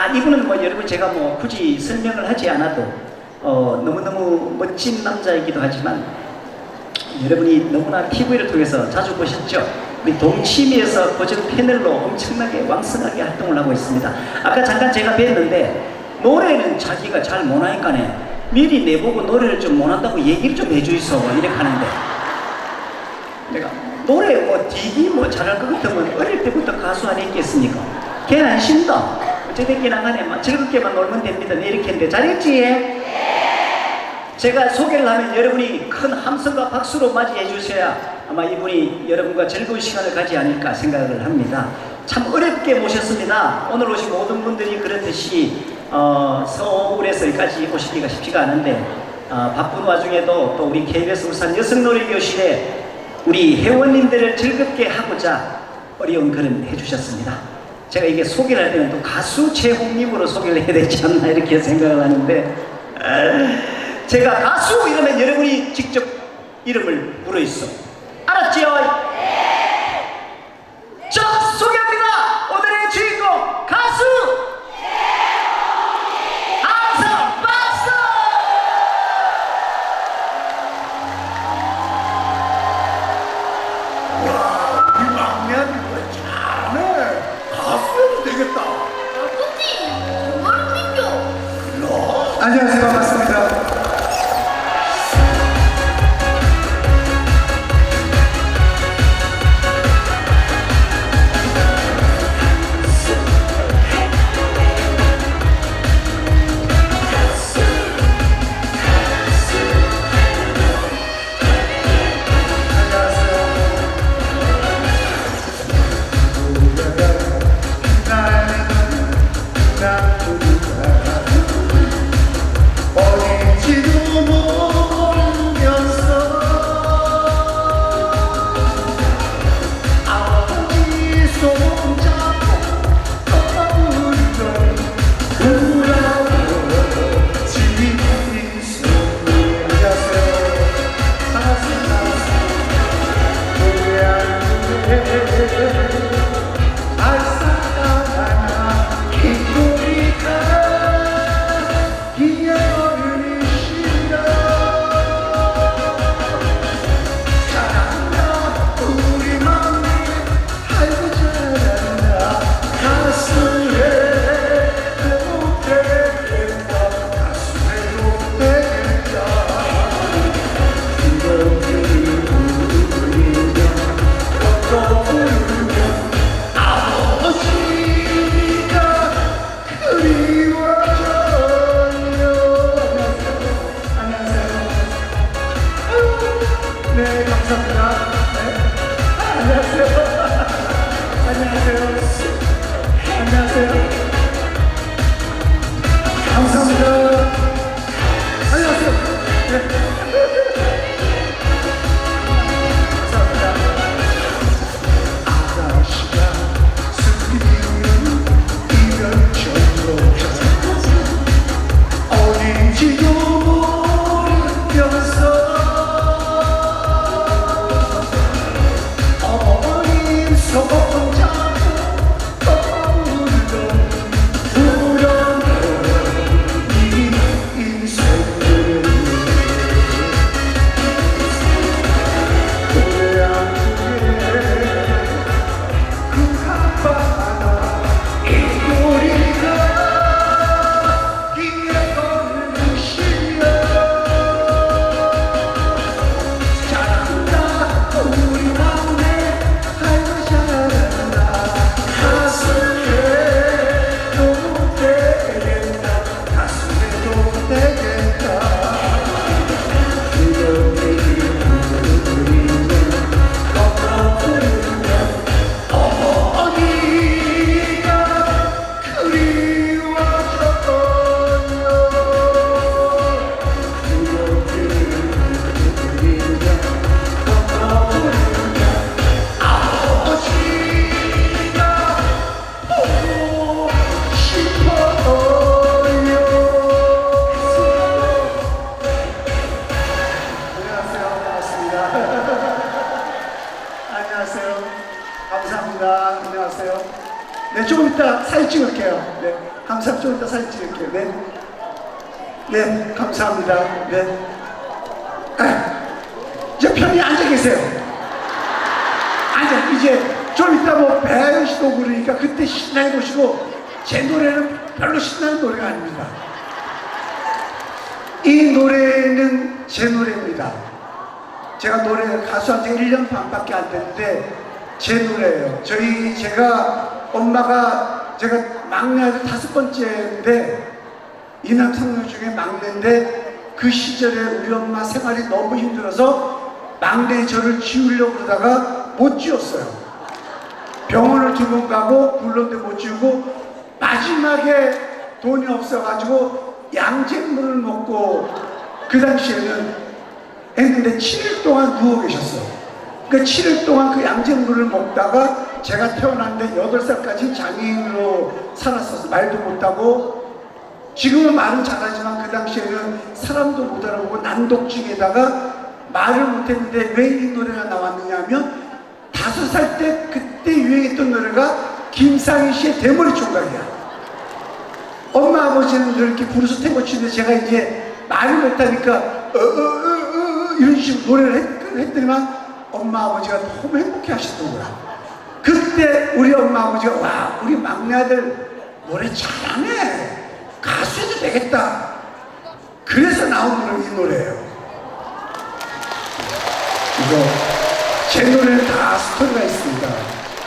이분은 뭐 여러분 제가 뭐 굳이 설명을 하지 않아도 너무너무 멋진 남자이기도 하지만 여러분이 너무나 TV를 통해서 자주 보셨죠? 우리 동치미에서 고정 패널로 엄청나게 왕성하게 활동을 하고 있습니다. 아까 잠깐 제가 뵀는데 노래는 자기가 잘 못하니까네 미리 내보고 노래를 좀 못한다고 얘기를 좀 해주이소 이렇게 하는데 내가 노래 뭐 되게 뭐 잘할 것 같으면 어릴 때부터 가수 안 했겠습니까? 걔는 안 쉰다. 어쨌든 안간에 막 즐겁게만 놀면 됩니다. 네, 이렇게 했는데 잘했지? 제가 소개를 하면 여러분이 큰 함성과 박수로 맞이해 주셔야 아마 이분이 여러분과 즐거운 시간을 가지 않을까 생각을 합니다. 참 어렵게 모셨습니다. 오늘 오신 모든 분들이 그렇듯이 서울에서 여기까지 오시기가 쉽지가 않은데 바쁜 와중에도 또 우리 KBS 울산 여성노래교실에 우리 회원님들을 즐겁게 하고자 어려운 글을 해주셨습니다. 제가 이게 소개를 할 때는 또 가수 최홍님으로 소개를 해야 되지 않나 이렇게 생각을 하는데 제가 가수 이러면 여러분이 직접 이름을 불러있어. 알았지요? 네! 자, 소개합니다. 오늘의 주인공 가수 안성 박수! 와, 우리 막내한테 노래 잘하네. 가수해도 되겠다. 아버지, 정말 웃기죠? 안녕하세요, 반갑습니다. 좀 이따 사진 찍을게요. 네, 감사합니다. 좀 이따 사진 찍을게요. 네, 네, 감사합니다. 네, 이제 편히 앉아 계세요. 앉아. 이제 좀 이따 뭐 배현 씨도 부르니까 그때 신나게 보시고, 제 노래는 별로 신나는 노래가 아닙니다. 이 노래는 제 노래입니다. 제가 노래 가수한 지 1년 반밖에 안 됐는데 제 노래예요. 제가 엄마가 제가 막내 아들 5번째인데 이남 삼녀 중에 막내인데 그 시절에 우리 엄마 생활이 너무 힘들어서 막내 저를 지우려고 그러다가 못 지웠어요. 병원을 2번 가고 불렀는데 못 지우고 마지막에 돈이 없어가지고 양잿물을 먹고 그 당시에는 했는데 7일 동안 누워 계셨어요. 그 7일 동안 그 양잿물을 먹다가 제가 태어났는데 8살까지 장애인으로 살았어서 말도 못하고, 지금은 말은 잘하지만 그 당시에는 사람도 못 알아보고 난독증에다가 말을 못했는데 왜 이 노래가 나왔느냐 하면 5살 때 그때 유행했던 노래가 김상희 씨의 대머리 총각이야. 엄마 아버지는 이렇게 부르서 태고 치는데 제가 이제 말을 못하니까 이런 식으로 노래를 했더니만 엄마 아버지가 너무 행복해 하셨던 거야. 그때 우리 엄마 아버지가 와, 우리 막내 아들 노래 잘하네, 가수 해도 되겠다. 그래서 나온 노래 이 노래예요. 이거 제 노래는 다 스토리가 있습니다.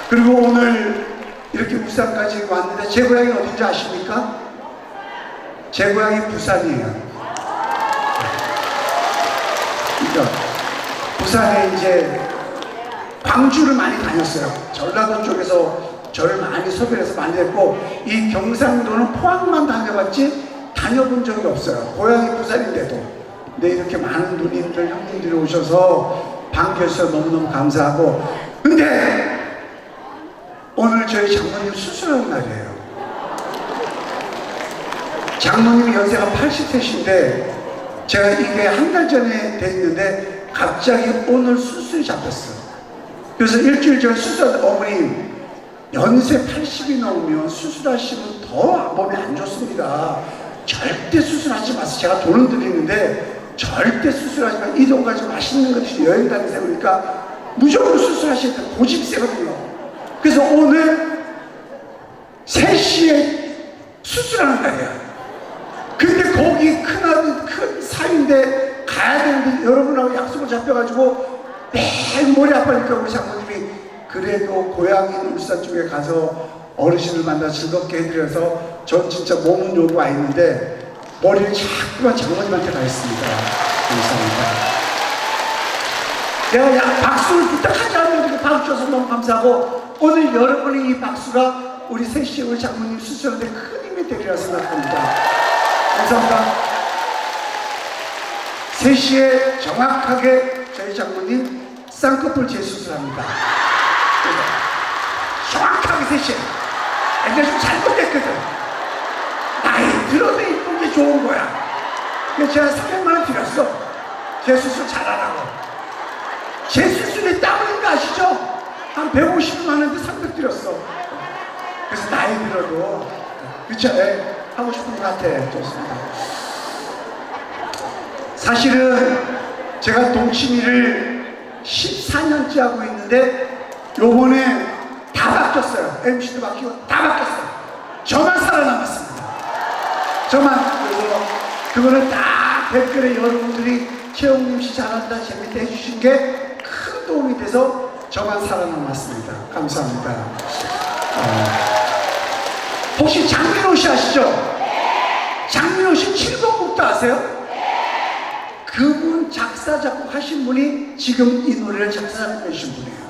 그리고 오늘 이렇게 울산까지 왔는데 제 고향이 어딘지 아십니까? 제 고향이 부산이에요. 그러니까 부산에 이제 광주를 많이 다녔어요. 전라도 쪽에서 저를 많이 섭외해서 많이 했고, 이 경상도는 포항만 다녀봤지 다녀본 적이 없어요. 고향이 부산인데도. 근데 이렇게 많은 누님들, 형님들이 오셔서 반겨주셔서 너무너무 감사하고, 근데 오늘 저희 장모님 수술하는 날이에요. 장모님이 연세가 80세신데 제가 이게 한 달 전에 돼 있는데 갑자기 오늘 수술이 잡혔어요. 그래서 일주일 전에 수술한 어머니 연세 80이 넘으면 수술하시면 더 몸이 안 좋습니다. 절대 수술하지 마세요. 제가 돈은 드리는데 절대 수술하지 마세요. 이동 가지고 맛있는 거 드시고 여행 다니세요. 그러니까 무조건 수술하셔야 돼요. 고집이 세거든요. 그래서 오늘 3시에 수술하는 날이야. 근데 거기 큰 사위인데 가야 되는데 여러분하고 약속을 잡혀가지고 매일 머리 아파니까 우리 장모님이 그래도 고향인 울산 쪽에 가서 어르신을 만나 즐겁게 해드려서 전 진짜 몸은 여기 와 있는데 머리는 자꾸만 장모님한테 가 있습니다. 감사합니다. 내가 박수를 부탁하지 않으면 이렇게 박수 줘서 너무 감사하고, 오늘 여러분의 이 박수가 우리 셋이 우리 장모님 수술하는데 큰 힘이 되리라 생각합니다. 감사합니다. 3시에 정확하게 저희 장모님 쌍꺼풀 재수술합니다. 정확하게 3시에. 애가 좀 잘못됐거든. 나이 들어도 이쁜 게 좋은 거야. 그래서 제가 300만 원 드렸어. 재수술 잘하라고. 재수술에 땀 흘린 거 아시죠? 한 150만 원인데 300 드렸어. 그래서 나이 들어도 그쵸? 예. 하고 싶은 것 같아. 좋습니다. 사실은 제가 동치미를 14년째 하고 있는데 요번에 다 바뀌었어요. MC도 바뀌고 다 바뀌었어요. 저만 살아남았습니다. 저만. 그래서 그거는 다 댓글에 여러분들이 최영림 씨 잘한다, 재밌다 해주신 게 큰 도움이 돼서 저만 살아남았습니다. 감사합니다. 혹시 장민호 씨 아시죠? 네. 장민호 씨 7번국도 아세요? 네. 그분 작사 작곡 하신 분이 지금 이 노래를 작사 작곡 해주신 분이에요.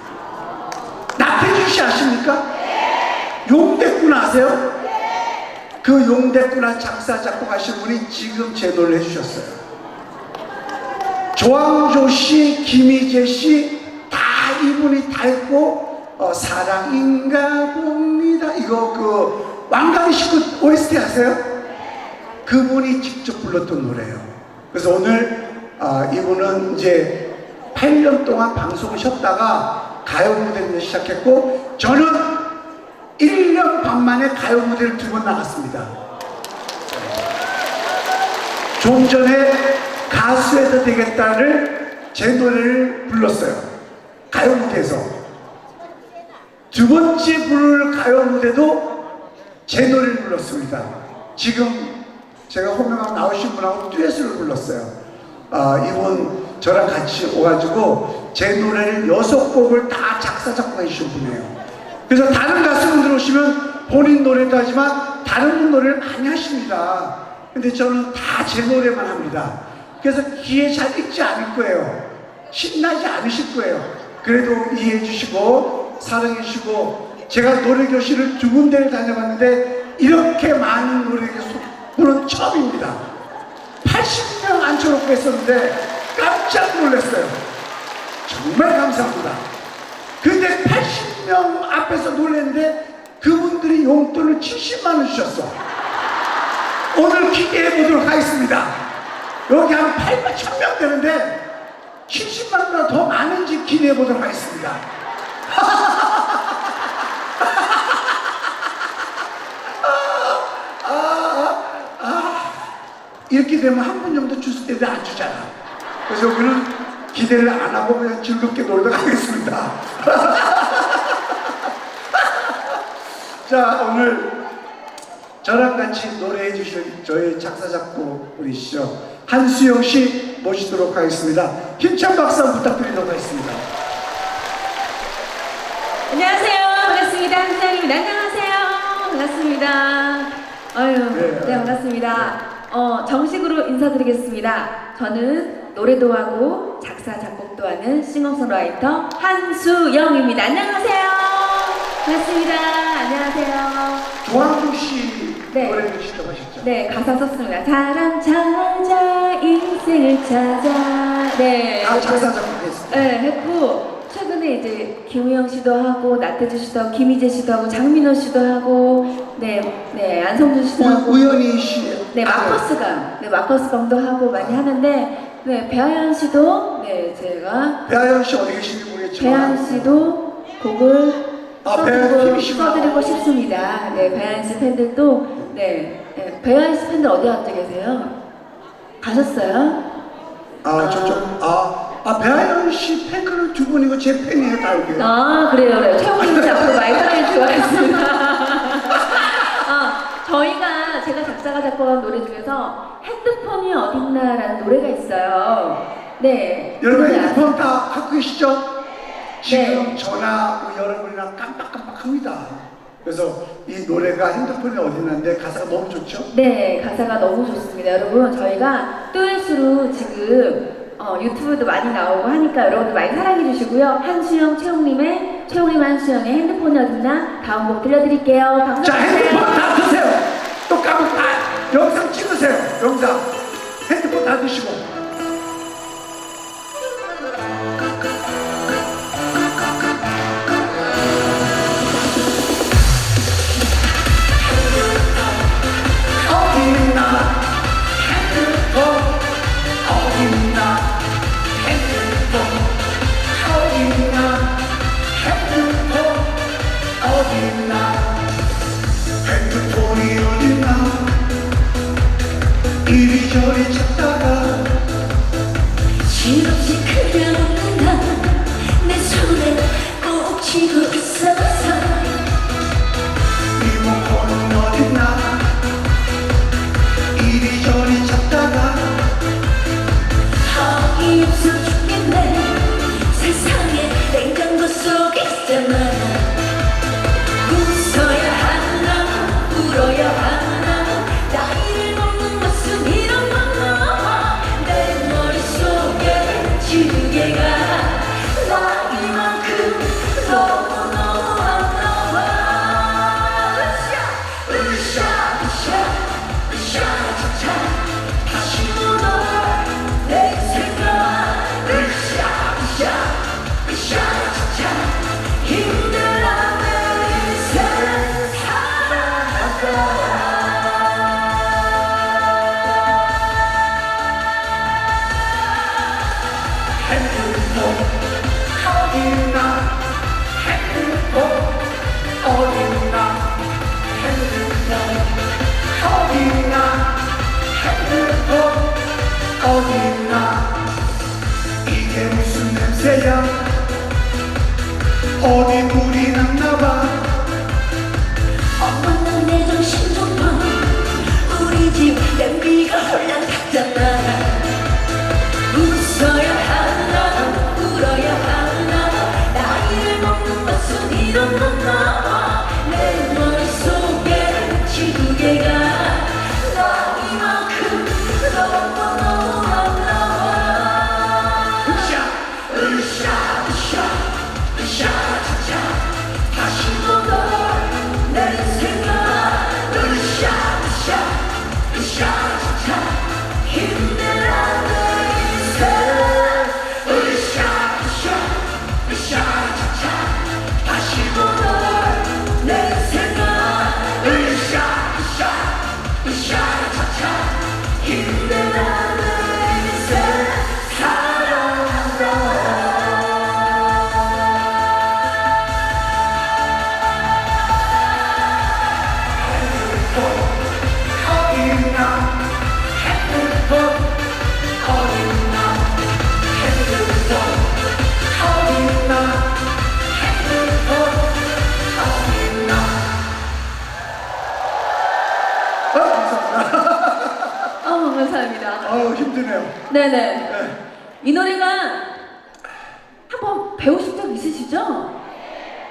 나태주 씨 아십니까? 네. 용대꾼 아세요? 네. 그 용대꾼한 작사 작곡 하신 분이 지금 제 노래를 해주셨어요. 조항조 씨, 김희재 씨 다 이분이 다 했고, 사랑인가 봅니다. 이거 그 왕가리 씨 OST 아세요? 그분이 직접 불렀던 노래예요. 그래서 오늘 이분은 이제 8년 동안 방송을 쉬었다가 가요 무대를 시작했고, 저는 1년 만에 가요 무대를 2번 나갔습니다. 좀 전에 가수해도 되겠다를 제 노래를 불렀어요. 가요 무대에서. 2번째 부를 가요 무대도 제 노래를 불렀습니다. 지금 제가 호명하고 나오신 분하고 듀엣을 불렀어요. 이분 저랑 같이 오가지고 제 노래를 6곡을 다 작사 작곡해 주신 분이에요. 그래서 다른 가수분들 오시면 본인 노래도 하지만 다른 분 노래를 많이 하십니다. 근데 저는 다 제 노래만 합니다. 그래서 귀에 잘 익지 않을 거예요. 신나지 않으실 거예요. 그래도 이해해 주시고 사랑해 주시고, 제가 노래교실을 2군데를 다녀봤는데 이렇게 많은 노래교실은 처음입니다. 80명 앉혀놓고 했었는데 깜짝 놀랐어요. 정말 감사합니다. 근데 80명 앞에서 놀랐는데 그분들이 용돈을 70만 원 주셨어. 오늘 기대해 보도록 하겠습니다. 여기 한 8만 1000명 되는데 70만 원보다 더 많은지 기대해 보도록 하겠습니다. 이렇게 되면 한 분 정도 줄 때도 안 주잖아. 그래서 우리는 기대를 안 하고 그냥 즐겁게 놀다 가겠습니다. 자, 오늘 저랑 같이 노래해 주실 저희 작사 작곡분이시죠, 한수영 씨 모시도록 하겠습니다. 힘찬 박수 한번 부탁드리도록 하겠습니다. 안녕하세요. 반갑습니다. 한수영입니다. 안녕하세요. 반갑습니다. 아유, 네, 반갑습니다. 정식으로 인사드리겠습니다. 저는 노래도 하고 작사 작곡도 하는 싱어송라이터 한수영입니다. 안녕하세요. 반갑습니다. 안녕하세요. 조항조 씨 네. 노래를 직접 하셨죠? 네, 가사 썼습니다. 사람 찾아 인생을 찾아. 네. 작사 작곡했습니다. 네, 했고 최근에 이제 김우영 씨도 하고 나태주 씨도 하고 김희재 씨도 하고 장민호 씨도 하고 네, 안성준 씨도 하고 우연히 씨. 네, 마커스강, 네, 마커스강도 하고 많이 하는데, 네, 배아연 씨도, 네, 제가 배아연 씨 어디 계신지 모르겠지만 배아연 씨도 곡을 배아연 씨구나. 써드리고 싶습니다. 네, 배아연 씨 팬들도, 네, 배아연 씨 팬들 어디 앉아 계세요? 가셨어요? 배아연 씨 팬클럽 2분이고 제 팬이에요, 다 여기. 그래요. 최홍민 씨 앞으로 많이 사랑해 주시겠습니다. 제가 작사가 작곡한 노래 중에서 핸드폰이 어딨나라는 노래가 있어요. 네. 여러분 그 노래 핸드폰 다 갖고 계시죠? 지금 네. 전화 여러분이랑 깜빡깜빡합니다. 그래서 이 노래가 핸드폰이 어딨는데 가사가 너무 좋죠? 네, 가사가 너무 좋습니다. 여러분, 저희가 듀엣으로 지금 유튜브도 많이 나오고 하니까 여러분들 많이 사랑해 주시고요. 한수영, 최홍님 한수영의 핸드폰이 어딨나? 다음 곡 들려드릴게요. 방송 자, 핸드폰 주세요. 다 드세요. 또 까먹 영상 찍으세요. 영상. 핸드폰 다 드시고. 어딨나? 핸드폰 어딨나? 핸드폰 어딨나? 핸드폰 어딨나? 핸드폰이 어딨나? 이리저리 찾다가 실없이 그려 놓는다 내 손에 꼭 쥐고 있어서 리모컨은 어딨나? 이리저리 찾다가 어이없어 죽겠네 세상에 냉장고 속에 있잖아 웃어야 하나 울어야 하나 나이를 먹는 모습 이런 건너 내 머릿속에 지우개가 나이만큼 너무너무 안 나와 으쌰으쌰으쌰으쌰 다시 묻어 내 생각 으쌰으쌰으쌰 힘들어하는 인생 살아가 핸드폰 어딨나? 핸드폰 어딨나? 어딨나 이게 무슨 냄새야 어디 물이 났나봐 엄마나 내 정신 좀 봐 우리 집 냄비가 홀랑탔잖아 웃어야 하나 울어야 하나 나이를 먹는 것은 이런 건가 봐 내 머릿속에 지구개가 나이만큼 너무 안 나와 으쌰차차 다시 보던 내 생각 으쌰차차 힘내라 내 인생 으쌰차차 다시 보던 내 생각 으쌰차차 힘내라 내 인생 사랑한다 어딨나 핸드폰 어딨나 핸드폰 어딨나 핸드폰 어딨나 감사합니다. 감사합니다. 힘드네요. 네네. 네. 이 노래가 한번 배우신 적 있으시죠?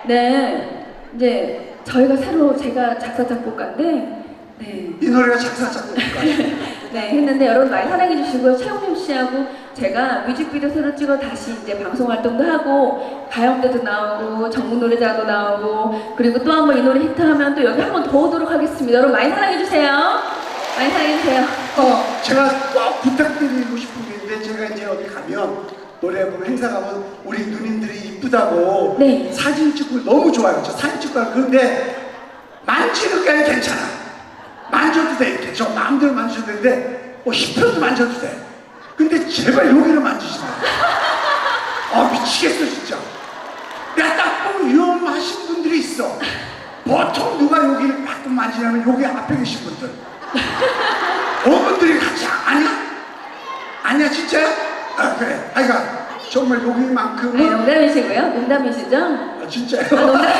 네. 이제 저희가 새로 제가 작사 작곡가인데 네. 이 노래가 작사 작곡가 네 했는데 여러분 많이 사랑해 주시고요. 최홍림 씨하고 제가 뮤직비디오 새로 찍어 다시 이제 방송 활동도 하고 가요무대도 나오고 전국 노래자도 나오고 그리고 또 한 번 이 노래 히트하면 또 여기 한 번 더 오도록 하겠습니다. 여러분 많이 사랑해 주세요. 많이 사랑해 주세요. 제가 꼭 부탁드리고 싶은 게 있는데 제가 이제 어디 가면 노래 보면 행사 가면 우리 누님들이 이쁘다고 네. 사진 찍고 너무 좋아요. 저 사진 찍고 가요. 그런데 만지는 게 괜찮아. 만져도 돼 이렇게 저 마음대로 만져도 되는데 힙혀도 만져도 돼. 근데 제발 여기를 만지지 마. 미치겠어 진짜. 내가 딱 보면 위험하신 분들이 있어. 보통 누가 여기를 가끔 만지냐면 여기 앞에 계신 분들. 어른들이 같이 아니야? 아니야 진짜야? 그래. 하여간 정말 여기만큼은 네, 농담이시고요. 농담이시죠? 진짜요? 농담.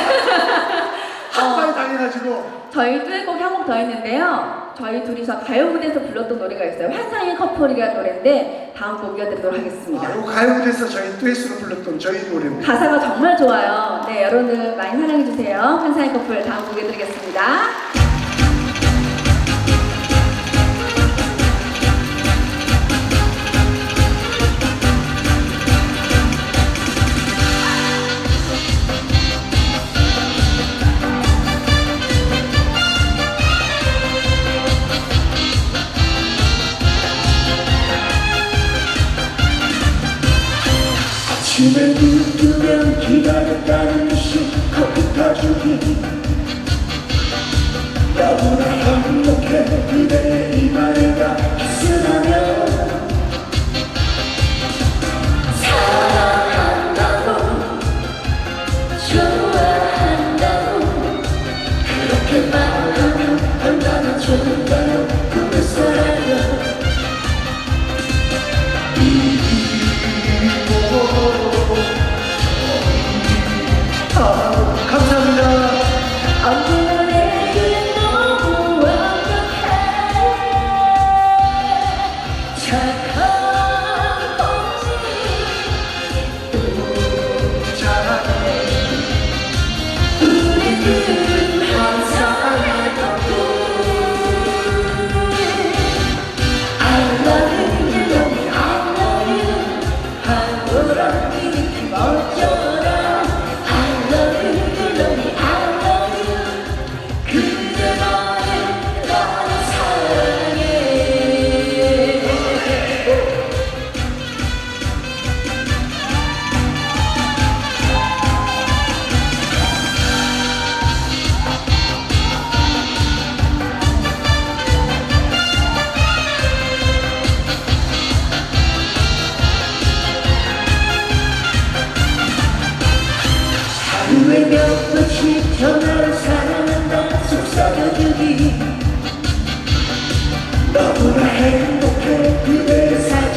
한발 당해가지고 저희 듀엣곡이 한 곡 더 있는데요. 저희 둘이서 가요 무대에서 불렀던 노래가 있어요. 환상의 커플이라는 노래인데 다음 곡 이어드리도록 하겠습니다. 요 가요무대에서 저희 듀엣으로 불렀던 저희 노래입니다. 가사가 정말 좋아요. 네, 여러분들 많이 사랑해 주세요. 환상의 커플 다음 곡 이어드리겠습니다. 아침에 눈 뜨면 기다렸다는 듯이 커피 타주기 너무나 행복해 그대의 이마에가 키스하며 사랑한다고 좋아한다고 그렇게 말하면 얼마나 좋을까요 꿈을 살아요 감사합니다. 언제나 내게 너무 완벽해 착한 건지 잘하네. 우리들은 항상 했던 꿈 I love you, love you, I love you 한도랑 이 느낌 어쩌라 I love you, love you, I love you 그대만을 나는 사랑해 하루에 몇 번씩 전화로 사랑한다 속삭여주기 너무나 행복해 그대의 사진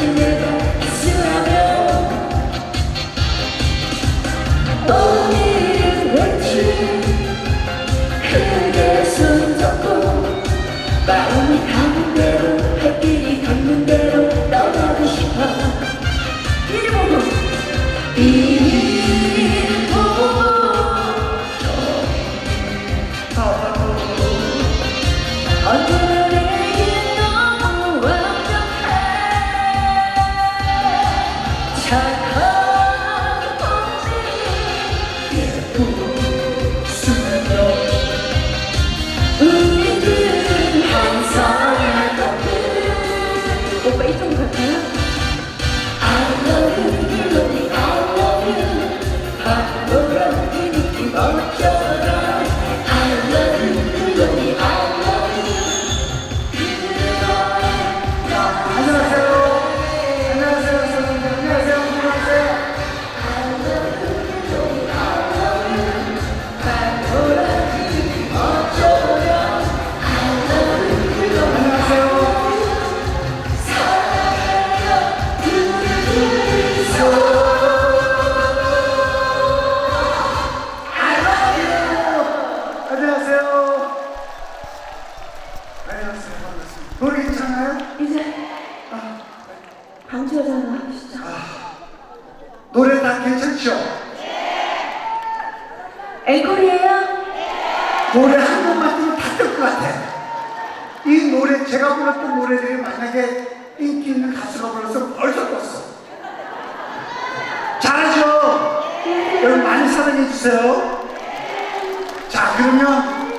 언제나 내게 너무 완벽해 착한 언니 예쁘시며 우리들은 항상 오빠 이쪽으로 갈까요? I love you, you love me, I love you 한번만 그 느낌 어쩌라 I love you, you love me, I love you 안녕하세요. 안녕하세요. 선생님. 안녕하세요. 안녕하세요. 안녕하세요. 안녕하세요. 안녕하세요. 반갑습니다. 노래 괜찮아요? 이제 방주 여자 하나 해주시죠. 노래 다 괜찮죠? 앵콜이에요? 노래 한 번만 들으면 다 뜰 것 같아. 이 노래, 제가 불렀던 노래들이 만약에 인기 있는 가수가 불러서 벌써 떴어. 잘하죠? 여러분 많이 사랑해주세요. 자, 그러면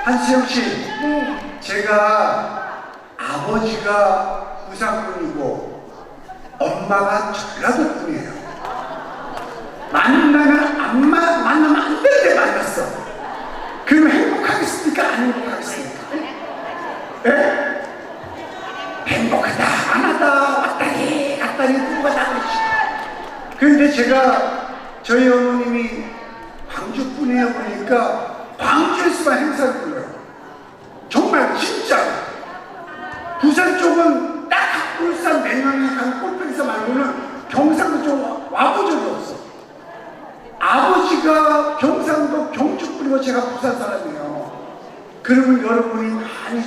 한수영 씨, 네. 제가 아버지가 부산분이고 엄마가 전라도 분이에요. 만나면 안 되는데 만났어. 그러면 행복하겠습니까? 안 행복하겠습니까? 예? 행복하다, 안 하다, 왔다리 갔다리 누가 다 그러지. 그런데 제가 저희 어머님이 광주 분이에요 보니까 광주에서만 행사를 불러요. 정말 진짜 부산 쪽은 딱 울산 내년에 간 골프에서 말고는 경상도 쪽 와본 적이 없어. 아버지가 경상도 경주분이고 제가 부산 사람이에요. 그러면 여러분이 많이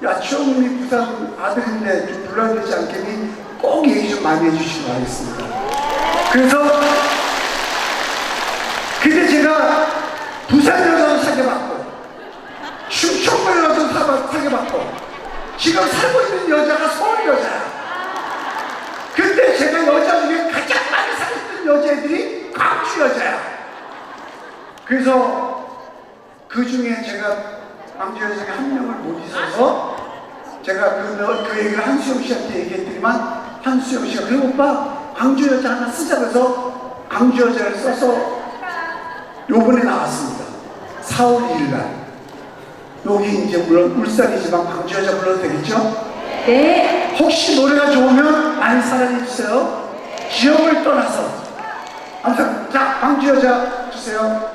야, 최영민이 부산 아들인데 좀 불러야 되지 않겠니? 꼭 얘기 좀 많이 해주시기 바라겠습니다. 그래서 근데 제가 부산 여자도 사귀어봤고 충청도 여자도 사귀어봤고 지금 살고 있는 여자가 서울 여자야. 근데 제가 여자 중에 가장 많이 사귀었던 여자애들이 광주 여자야. 그래서 그 중에 제가 광주 여자 중에 한 명을 못 있어서 제가 그 얘기를 한수영 씨한테 얘기했더니만 한수영 씨가 그래 오빠 광주 여자 하나 쓰자고 해서 광주 여자를 써서 요번에 나왔습니다. 4월 2일 날. 여기 이제 물론 울산이지만 광주 여자 불러도 되겠죠? 네. 혹시 노래가 좋으면 많이 사랑해주세요. 지역을 떠나서. 아무튼, 자, 광주 여자 주세요.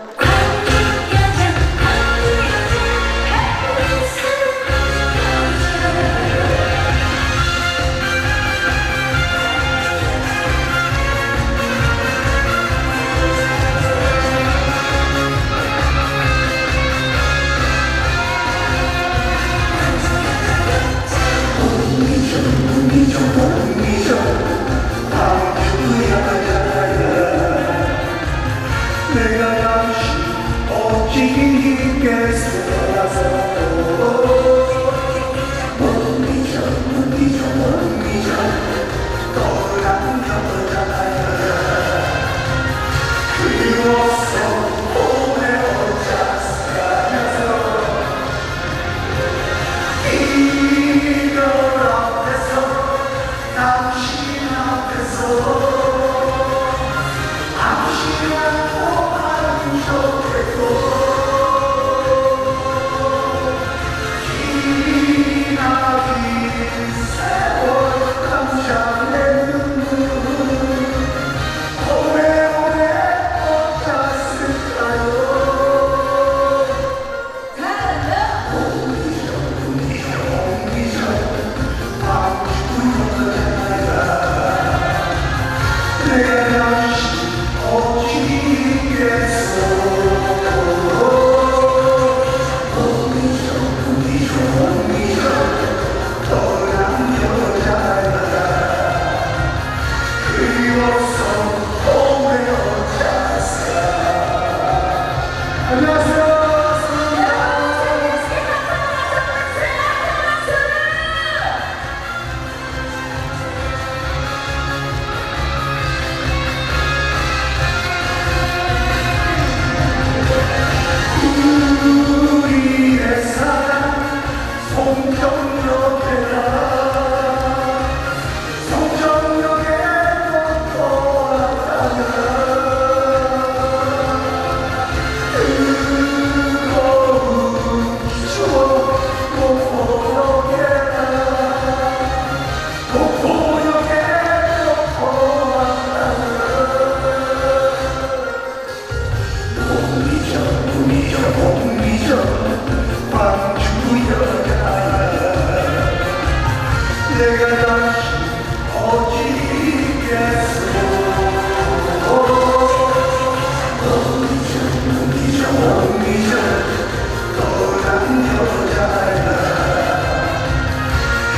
내가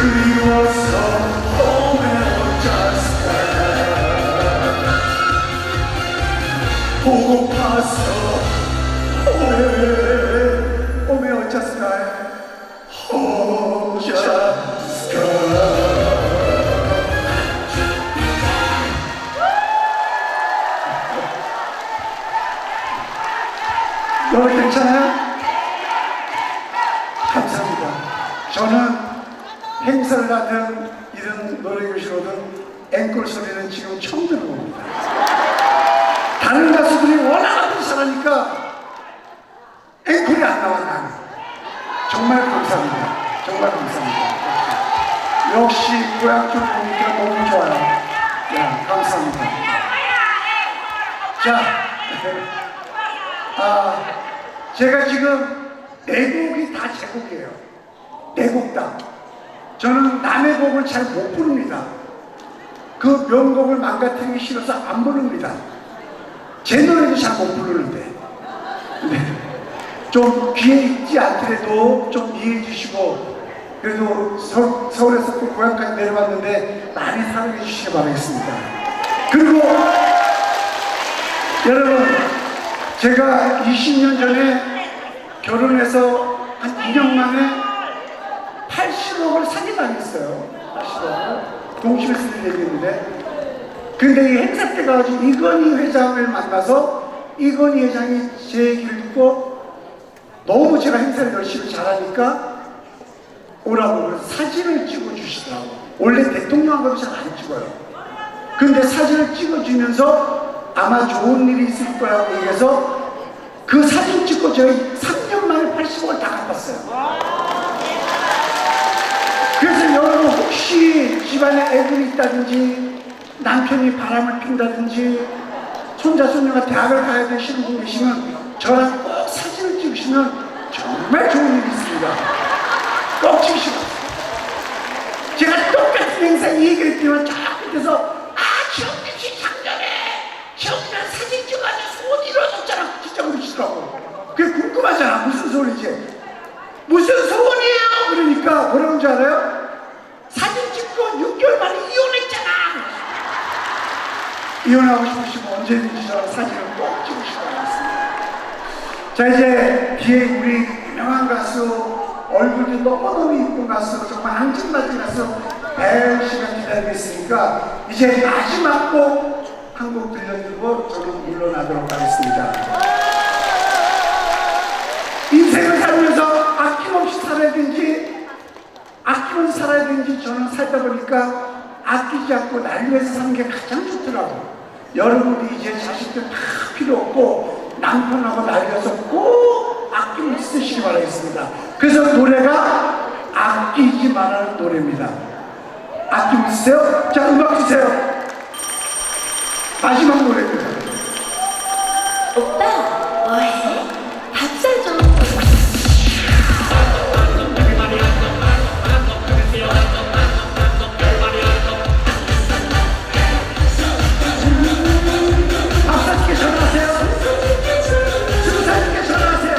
그리워서 오메 어쩌스까 보고파서 오메 어쩌스까 어쩌스까 여러분 괜찮아요? 감사합니다. 저는 행사를 하든 이런 노래교실로든 앵콜 소리는 지금 처음 들어봅니다. 다른 가수들이 워낙 비싸니까 앵콜이 안 나와 나는. 정말 감사합니다. 정말 감사합니다. 역시 고향 쪽 보니까 너무 좋아요. 야, 감사합니다. 자, 제가 지금 네 곡이 다 제 곡이에요. 네 곡 다. 저는 남의 곡을 잘 못 부릅니다. 그 명곡을 망가뜨리기 싫어서 안 부릅니다. 제 노래도 잘 못 부르는데. 네. 좀 귀에 있지 않더라도 좀 이해해 주시고, 그래도 서울에서 또 고향까지 내려왔는데 많이 사랑해 주시기 바라겠습니다. 그리고 여러분, 제가 20년 전에 결혼해서 한 2년 만에 80억을 사기당했어요. 80억을. 동심에서 얘기했는데. 근데 이 행사 때 가가지고 이건희 회장을 만나서 이건희 회장이 제 얘기를 듣고 너무 제가 행사를 열심히 잘하니까 오라고 그래서 사진을 찍어주시더라고. 원래 대통령하고도 잘 안 찍어요. 근데 사진을 찍어주면서 아마 좋은 일이 있을 거라고 얘기해서 그 사진 찍고 저희 3년 만에 80억을 다 갚았어요. 그래서 여러분 혹시 집안에 애들이 있다든지 남편이 바람을 핀다든지 손자 손녀가 대학을 가야 되시는 분 계시면 저랑 꼭 사진을 찍으시면 정말 좋은 일이 있습니다. 꼭 찍으시고. 제가 똑같은 행사 이 얘기를 했지만 저 끝에서 최영민 씨 작년에 최영민이랑 사진 찍어가지고 소원 이루어졌잖아. 진짜 그러시더라고. 그게 궁금하잖아. 무슨 소리지? 무슨 소원이에요? 그러니까 뭐라는 줄 알아요? 사진 찍고 6개월 만에 이혼했잖아. 이혼하고 싶으시면 언제든지 저랑 사진을 꼭 찍으시기 바랍니다. 자, 이제 뒤에 우리 유명한 가수, 얼굴도 너무너무 이쁜 가수, 정말 앙증맞은 가수 배우 씨가 기다리고 있으니까 이제 마지막 곡 한 곡 들려드리고 저는 물러나도록 하겠습니다. 인생을 살면서 아낌없이 살아야 되는지 아끼면서 살아야 되는지 저는 살다 보니까 아끼지 않고 날 위해서 사는 게 가장 좋더라고. 여러분이 이제 자식들 다 필요 없고 남편하고 날 위해서 꼭 아끼면서 쓰시기 바라겠습니다. 그래서 노래가 아끼지 말라는 노래입니다. 아끼면서 쓰세요. 자, 음악 주세요. 마지막 노래입니다. 오빠 뭐해? 밥살 좀. 박사님께 전화하세요. 수사님께 전화하세요.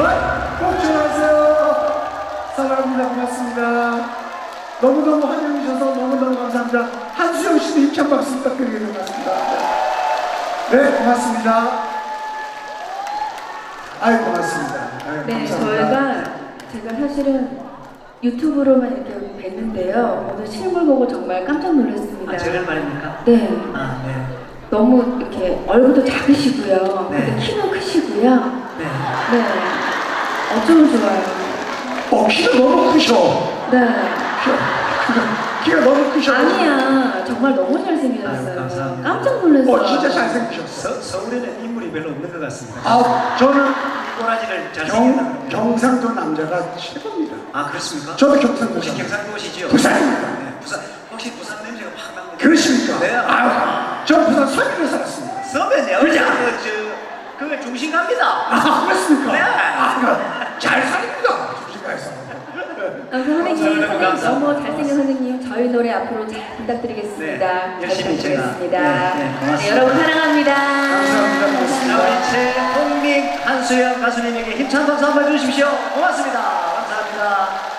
꼭 전화하세요. 사랑합니다. 고맙습니다. 너무너무 환영해 주셔서 너무너무 감사합니다. 한수영 씨도 힘찬 박수 부탁드리겠습니다. 고맙습니다. 네, 고맙습니다. 아이, 고맙습니다. 아유, 네, 감사합니다. 제가 사실은 유튜브로만 이렇게 뵀는데요. 오늘 실물 보고 정말 깜짝 놀랐습니다. 아, 저를 말입니까? 네. 아, 네. 너무 이렇게 얼굴도 작으시고요. 네. 근데 키도 크시고요. 네. 네. 어쩌면 좋아요. 키가 너무 크셔. 네. 키가 너무 크셔. 아니야. 정말 너무 아유, 잘생기셨어요. 감사합니다. 깜짝 놀랐어요. 진짜 잘생기셨어. 서울에는 인물이 별로 없는 것 같습니다. 저는 꼬라지를 잘생겼다. 경상도 남자가 최고입니다. 아, 그렇습니까? 저도 경상도 혹시 사람. 경상도시죠? 부산입니다. 네, 부산. 혹시 부산 냄새가 확 납니다. 그러십니까? 네. 저 부산 서울에 살았습니다. 선배님, 그 중심 갑니다. 그렇습니까? 네. 잘 살립니다. 조심가에서. 선생님, 감사합니다. 너무 잘생긴 선생님, 저희 노래 앞으로 잘 부탁드리겠습니다. 네, 열심히 잘 제가. 부탁드리겠습니다. 네, 고맙습니다. 여러분 사랑합니다. 감사합니다. 자, 고맙습니다. 우리 최홍민 한수영 가수님에게 힘찬 박수 한번 해주십시오. 고맙습니다. 감사합니다.